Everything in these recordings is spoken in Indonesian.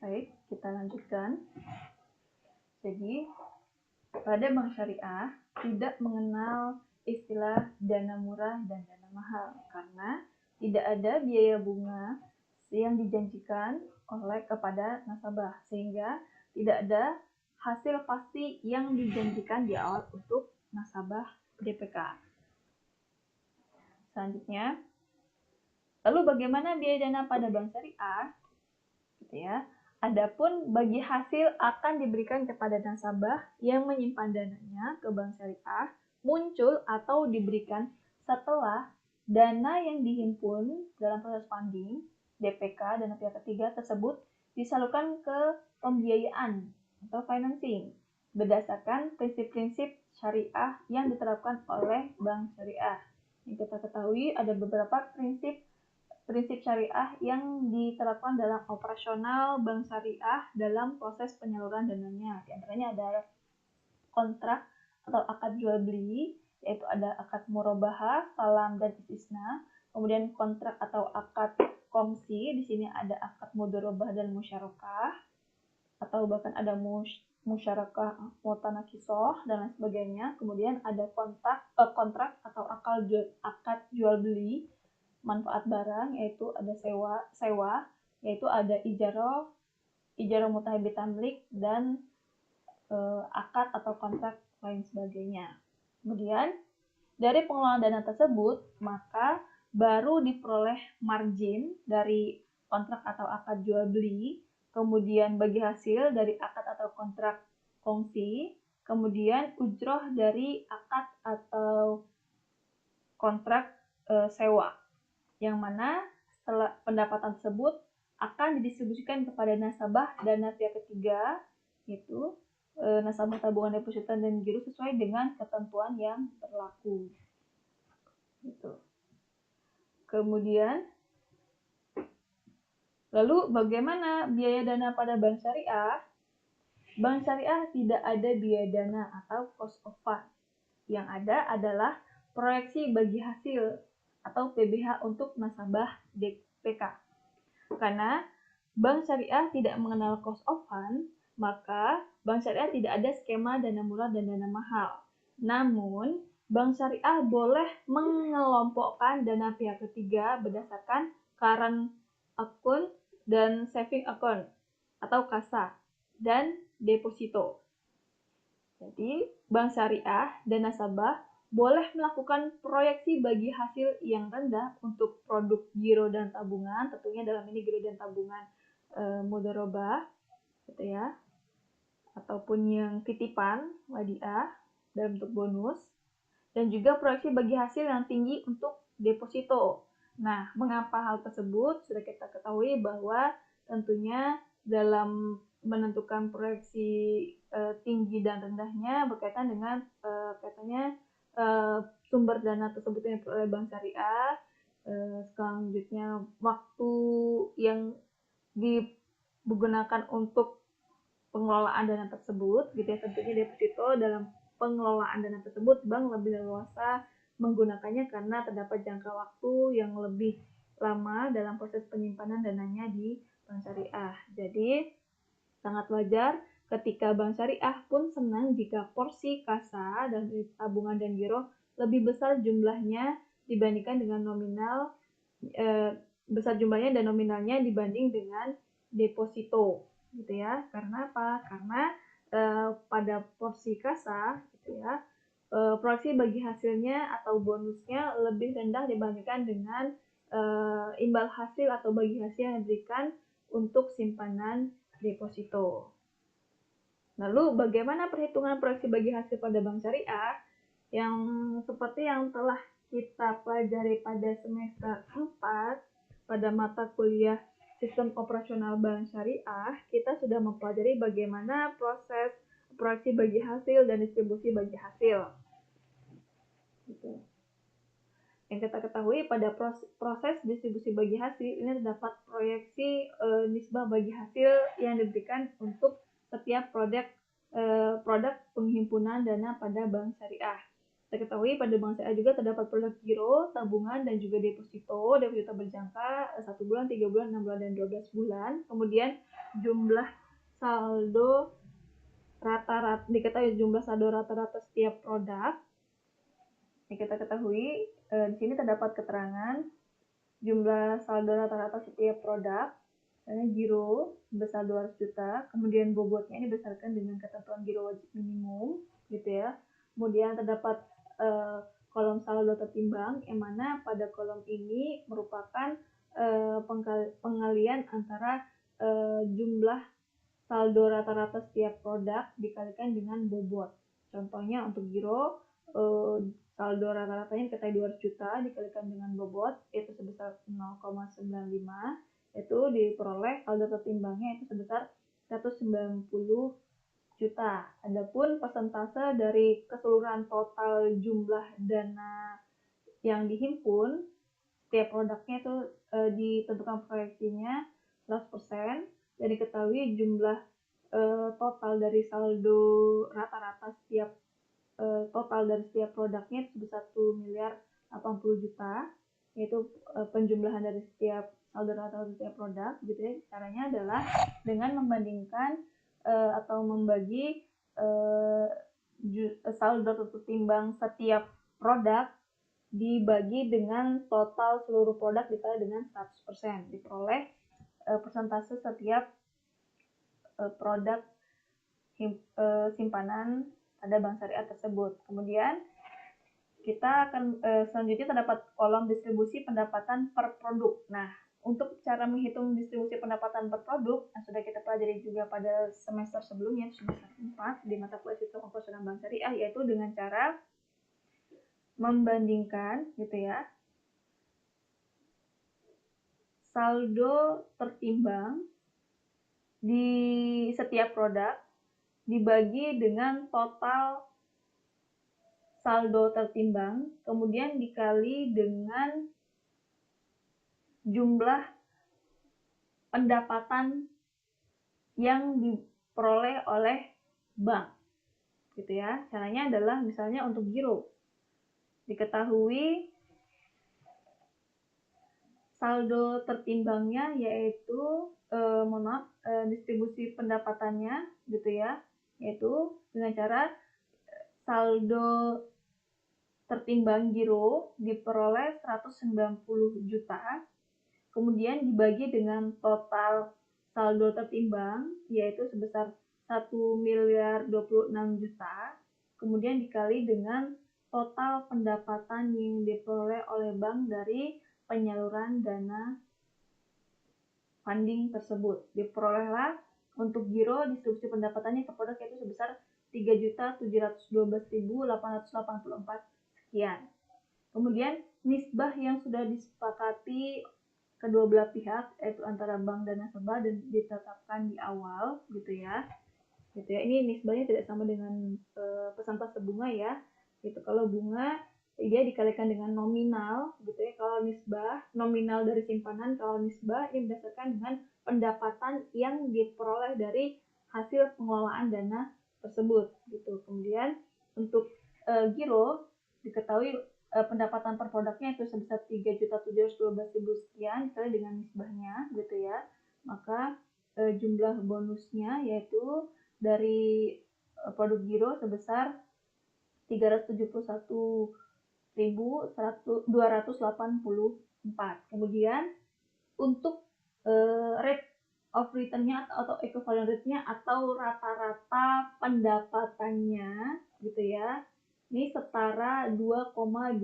Baik, kita lanjutkan. Jadi, pada bank syariah tidak mengenal istilah dana murah dan dana mahal karena tidak ada biaya bunga yang dijanjikan oleh kepada nasabah, sehingga tidak ada hasil pasti yang dijanjikan di awal untuk nasabah DPK. Selanjutnya, lalu bagaimana biaya dana pada bank syariah? Gitu ya. Adapun bagi hasil akan diberikan kepada nasabah yang menyimpan dananya ke bank syariah muncul atau diberikan setelah dana yang dihimpun dalam proses funding DPK dana pihak ketiga tersebut disalurkan ke pembiayaan atau financing berdasarkan prinsip-prinsip syariah yang diterapkan oleh bank syariah. Yang kita ketahui ada beberapa prinsip syariah yang diterapkan dalam operasional bank syariah dalam proses penyaluran dananya. Di antaranya ada kontrak atau akad jual beli, yaitu ada akad murabahah, salam dan istisna. Kemudian kontrak atau akad kongsi, di sini ada akad mudharabah dan musyarakah, atau bahkan ada musyarakah mutanakisoh dan lain sebagainya. Kemudian ada kontrak atau akad jual beli manfaat barang, yaitu ada sewa, yaitu ada ijarah mutahabbi tamlik dan akad atau kontrak lain sebagainya. Kemudian dari pengelolaan dana tersebut maka baru diperoleh margin dari kontrak atau akad jual beli, kemudian bagi hasil dari akad atau kontrak kongsi, kemudian ujroh dari akad atau kontrak sewa, yang mana setelah pendapatan tersebut akan didistribusikan kepada nasabah dana pihak ketiga, yaitu nasabah tabungan deposito dan giro sesuai dengan ketentuan yang berlaku. Gitu. Kemudian, lalu bagaimana biaya dana pada bank syariah? Bank syariah tidak ada biaya dana atau cost of fund. Yang ada adalah proyeksi bagi hasil atau PBH untuk nasabah DPK. Karena bank syariah tidak mengenal cost of fund, maka bank syariah tidak ada skema dana murah dan dana mahal. Namun, bank syariah boleh mengelompokkan dana pihak ketiga berdasarkan current account dan saving account atau kasa dan deposito. Jadi, bank syariah dan nasabah boleh melakukan proyeksi bagi hasil yang rendah untuk produk giro dan tabungan, tentunya dalam ini giro dan tabungan mudharabah, gitu ya, ataupun yang titipan wadiah dalam bentuk bonus, dan juga proyeksi bagi hasil yang tinggi untuk deposito. Nah, mengapa hal tersebut? Sudah kita ketahui bahwa tentunya dalam menentukan proyeksi tinggi dan rendahnya berkaitan dengan sumber dana tersebut yang diperoleh bank syariah, selanjutnya waktu yang digunakan untuk pengelolaan dana tersebut, gitu ya. Tentunya deposito dalam pengelolaan dana tersebut bank lebih leluasa menggunakannya karena terdapat jangka waktu yang lebih lama dalam proses penyimpanan dananya di bank syariah. Jadi sangat wajar ketika bank syariah pun senang jika porsi kasa dan tabungan dan giro lebih besar jumlahnya dibandingkan dengan besar jumlahnya dan nominalnya dibanding dengan deposito, gitu ya. Karena apa? Karena pada porsi kasa, gitu ya, proyeksi bagi hasilnya atau bonusnya lebih rendah dibandingkan dengan imbal hasil atau bagi hasil yang diberikan untuk simpanan deposito. Lalu bagaimana perhitungan proyeksi bagi hasil pada bank syariah? Yang seperti yang telah kita pelajari pada semester 4 pada mata kuliah Sistem Operasional Bank Syariah, kita sudah mempelajari bagaimana proses proyeksi bagi hasil dan distribusi bagi hasil. Gitu. Yang kita ketahui pada proses distribusi bagi hasil ini terdapat proyeksi nisbah bagi hasil yang diberikan untuk setiap produk penghimpunan dana pada bank syariah. Kita ketahui pada Bank Syariah juga terdapat produk giro, tabungan, dan juga deposito berjangka 1 bulan, 3 bulan, 6 bulan, dan 12 bulan. Kemudian jumlah saldo rata-rata, diketahui jumlah saldo rata-rata setiap produk. Kita ketahui di sini terdapat keterangan jumlah saldo rata-rata setiap produk. Misalnya giro sebesar 200 juta, kemudian bobotnya ini berdasarkan dengan ketentuan giro wajib minimum, gitu ya. Kemudian terdapat kolom saldo tertimbang, yang mana pada kolom ini merupakan pengalian antara jumlah saldo rata-rata setiap produk dikalikan dengan bobot. Contohnya untuk giro, saldo rata-ratanya kita 200 juta dikalikan dengan bobot itu sebesar 0,95, itu diperoleh saldo tertimbangnya itu sebesar 190 juta. Adapun persentase dari keseluruhan total jumlah dana yang dihimpun setiap produknya itu ditentukan proyeksinya 100%, dan diketahui jumlah total dari saldo rata-rata setiap total dari setiap produknya itu sebesar 1 miliar 80 juta, yaitu penjumlahan dari setiap saldo rata-rata setiap produk, gitu ya. Caranya adalah dengan membandingkan atau membagi saldo tertimbang setiap produk dibagi dengan total seluruh produk dikali dengan 100%, diperoleh persentase setiap produk simpanan pada bank syariah tersebut. Kemudian kita akan selanjutnya terdapat kolom distribusi pendapatan per produk. Nah, untuk cara menghitung distribusi pendapatan per produk yang sudah kita pelajari juga pada semester sebelumnya, semester 4 di mata kuliah Sistem Operasional Bank Syariah, yaitu dengan cara membandingkan, gitu ya, saldo tertimbang di setiap produk dibagi dengan total saldo tertimbang, kemudian dikali dengan jumlah pendapatan yang diperoleh oleh bank, gitu ya. Caranya adalah misalnya untuk giro, diketahui saldo tertimbangnya yaitu distribusi pendapatannya, gitu ya, yaitu dengan cara saldo tertimbang giro diperoleh 190 juta, kemudian dibagi dengan total saldo tertimbang yaitu sebesar 1 miliar 26 juta, kemudian dikali dengan total pendapatan yang diperoleh oleh bank dari penyaluran dana funding tersebut. Diperolehlah untuk giro distribusi pendapatannya ke produk yaitu sebesar 3.712.884 sekian. Kemudian nisbah yang sudah disepakati kedua belah pihak yaitu antara bank dan nasabah dan ditetapkan di awal, gitu ya. Ini nisbahnya tidak sama dengan persentase bunga ya. Gitu. Kalau bunga dia dikalikan dengan nominal, gitu ya. Kalau nisbah nominal dari simpanan, kalau nisbah ini berdasarkan dengan pendapatan yang diperoleh dari hasil pengelolaan dana tersebut, gitu. Kemudian untuk giro diketahui pendapatan per produknya itu sebesar 3.712.000 sekian dikali dengan nisbahnya, gitu ya. Maka jumlah bonusnya yaitu dari produk giro sebesar 371.284. Kemudian untuk rate of return-nya atau equivalent rate-nya atau rata-rata pendapatannya, gitu ya, ini setara 2,2%,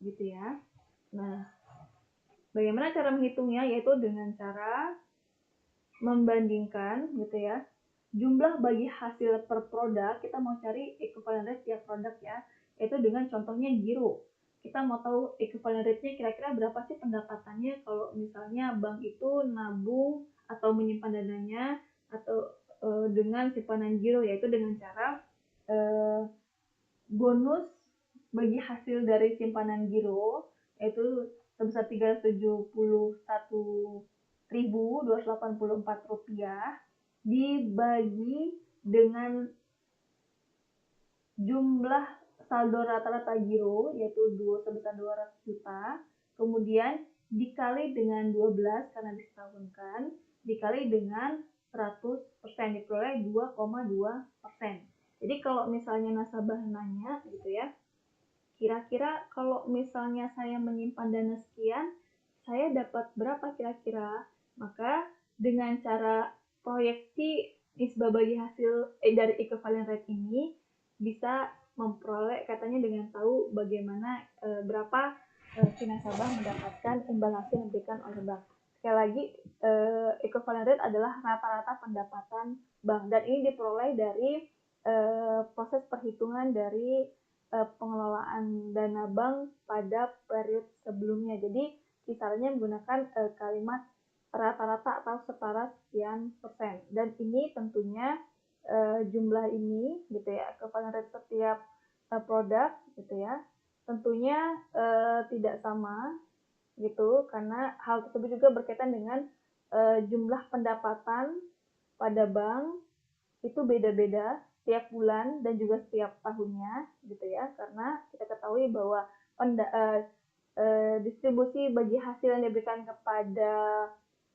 gitu ya. Nah, bagaimana cara menghitungnya? Yaitu dengan cara membandingkan, gitu ya, jumlah bagi hasil per produk. Kita mau cari equivalent rate tiap produk ya, yaitu dengan contohnya giro. Kita mau tahu equivalent rate-nya kira-kira berapa sih pendapatannya kalau misalnya bank itu nabung atau menyimpan dananya atau dengan simpanan giro, yaitu dengan cara bonus bagi hasil dari simpanan giro yaitu sebesar 371.284 rupiah dibagi dengan jumlah saldo rata-rata giro yaitu sebesar 200 juta, kemudian dikali dengan 12 karena disetahunkan, dikali dengan 100%, diperoleh 2,2%. Jadi kalau misalnya nasabah nanya gitu ya, kira-kira kalau misalnya saya menyimpan dana sekian, saya dapat berapa kira-kira? Maka dengan cara proyeksi nisbah bagi hasil dari equivalent rate ini bisa memperoleh katanya dengan tahu bagaimana berapa si nasabah mendapatkan imbal hasil yang diberikan oleh bank. Sekali lagi, equivalent rate adalah rata-rata pendapatan bank dan ini diperoleh dari proses perhitungan dari pengelolaan dana bank pada periode sebelumnya. Jadi kisarannya menggunakan kalimat rata-rata atau setara sekian persen. Dan ini tentunya jumlah ini gitu ya, equivalent rate setiap produk gitu ya, tentunya tidak sama gitu karena hal tersebut juga berkaitan dengan jumlah pendapatan pada bank itu beda-beda setiap bulan dan juga setiap tahunnya gitu ya, karena kita ketahui bahwa distribusi bagi hasil yang diberikan kepada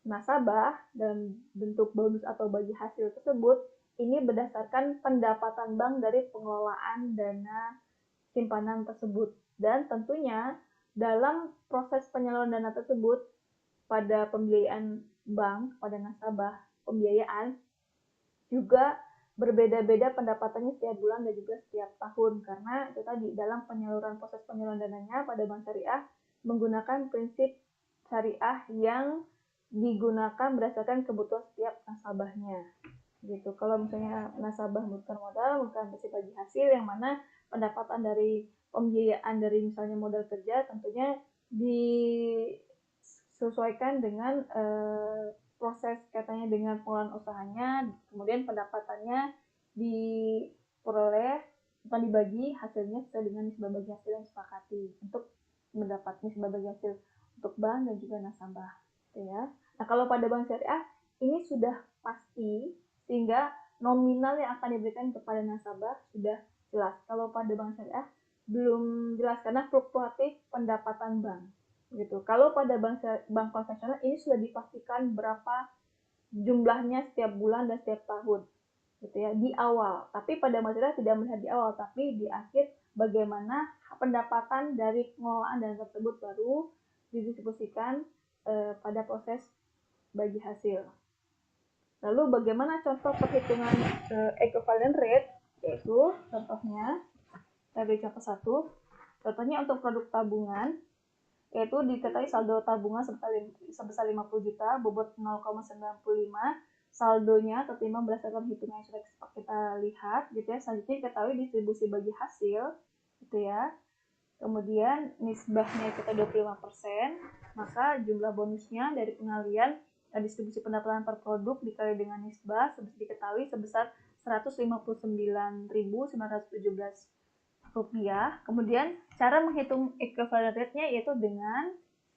nasabah dan bentuk bonus atau bagi hasil tersebut ini berdasarkan pendapatan bank dari pengelolaan dana simpanan tersebut. Dan tentunya dalam proses penyaluran dana tersebut pada pembiayaan bank pada nasabah, pembiayaan juga berbeda-beda pendapatannya setiap bulan dan juga setiap tahun karena itu tadi dalam proses penyaluran dananya pada bank syariah menggunakan prinsip syariah yang digunakan berdasarkan kebutuhan setiap nasabahnya gitu. Kalau misalnya nasabah membutuhkan modal, membutuhkan prinsip bagi hasil yang mana pendapatan dari pembiayaan dari misalnya modal kerja tentunya disesuaikan dengan proses katanya dengan pengelolaan usahanya, kemudian pendapatannya diperoleh atau dibagi hasilnya sesuai dengan nisbah bagi hasil yang disepakati untuk mendapat nisbah bagi hasil untuk bank dan juga nasabah gitu ya. Nah, kalau pada bank syariah ini sudah pasti sehingga nominal yang akan diberikan kepada nasabah sudah jelas. Kalau pada bank syariah belum jelas karena fluktuatif pendapatan bank gitu. Kalau pada bank konvensional ini sudah dipastikan berapa jumlahnya setiap bulan dan setiap tahun gitu ya di awal. Tapi pada masyarakat tidak melihat di awal, tapi di akhir bagaimana pendapatan dari pengelolaan dana tersebut baru didistribusikan pada proses bagi hasil. Lalu bagaimana contoh perhitungan equivalent rate, yaitu contohnya saya beri contoh satu. Contohnya untuk produk tabungan yaitu diketahui saldo tabungan sebesar 50 juta, bobot 0,95, saldonya tertimbang berdasarkan hitungan yang sudah kita lihat gitu ya. Selanjutnya diketahui distribusi bagi hasil gitu ya. Kemudian nisbahnya kita 25%, maka jumlah bonusnya dari pengalian distribusi pendapatan per produk dikali dengan nisbah diketahui sebesar 159.917 rupiah. Kemudian cara menghitung equivalent rate-nya yaitu dengan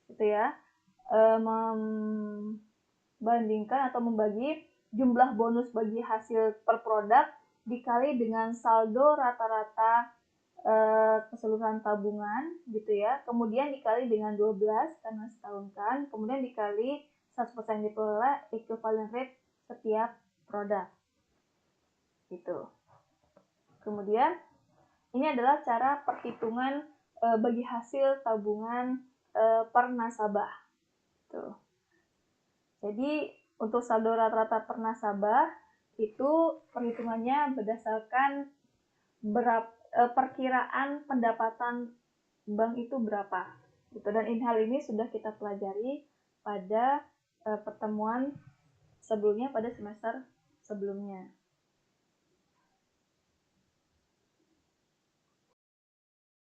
gitu ya membandingkan atau membagi jumlah bonus bagi hasil per produk dikali dengan saldo rata-rata keseluruhan tabungan gitu ya. Kemudian dikali dengan 12 karena setahunkan, kemudian dikali 100% diperoleh equivalent rate setiap produk. Gitu. Kemudian ini adalah cara perhitungan bagi hasil tabungan per nasabah. Tuh. Jadi untuk saldo rata-rata per nasabah itu perhitungannya berdasarkan perkiraan pendapatan bank itu berapa. Gitu. Dan hal ini sudah kita pelajari pada pertemuan sebelumnya pada semester sebelumnya.